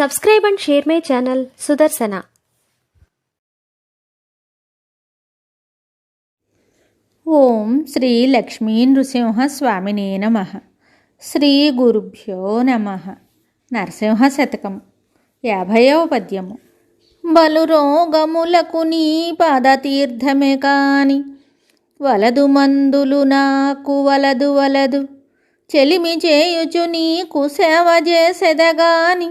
Subscribe and share my channel Sudarsana. ఓం శ్రీ లక్ష్మీ నృసింహ స్వామినే నమః. శ్రీ గురుభ్యో నమః. నరసింహ శతకం 50వ పద్యము. బలురోగములకు నీ పాదతీర్థమే కాని వలదు మందులు నాకు వలదు చెలిమి చేయుచు నీకు సేవ చేసెదగాని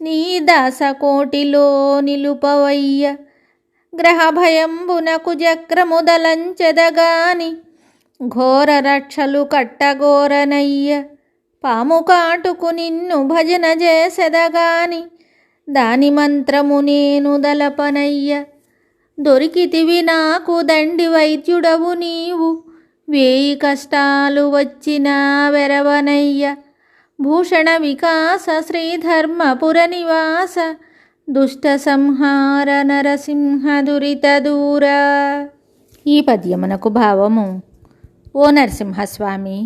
నీ దాసకోటిలో నిలుపవయ్య గ్రహభయంబునకు చక్రముదలంచెదగాని ఘోర రక్షలు కట్టగోరనయ్య పాము కాటుకు నిన్ను భజన చేసెదగాని దాని మంత్రము నేను దలపనయ్య దొరికితివి నాకు దండి వైద్యుడవు నీవు వేయి కష్టాలు వచ్చినా వెరవనయ్య భూషణ వికాస శ్రీధర్మపుర నివాస దుష్ట సంహార నరసింహ దురిత దూర. ఈ పద్యమునకు భావము: ఓ నరసింహస్వామి,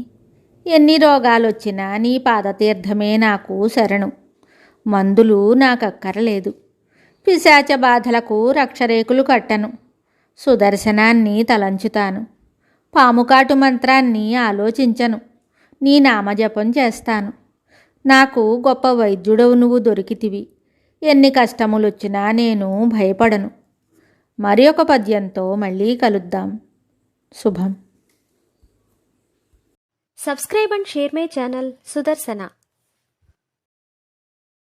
ఎన్ని రోగాలొచ్చినా నీ పాదతీర్థమే నాకు శరణు. మందులు నాకక్కరలేదు. పిశాచ బాధలకు రక్షరేకులు కట్టను. సుదర్శనాన్ని తలంచుతాను. పాముకాటు మంత్రాన్ని ఆలోచించను. నీ నామజపం చేస్తాను. నాకు గొప్ప వైద్యుడవు నువ్వు దొరికితివి. ఎన్ని కష్టములొచ్చినా నేను భయపడను. మరి ఒక పద్యంతో మళ్ళీ కలుద్దాం. శుభం. Subscribe and share my channel Sudarsana.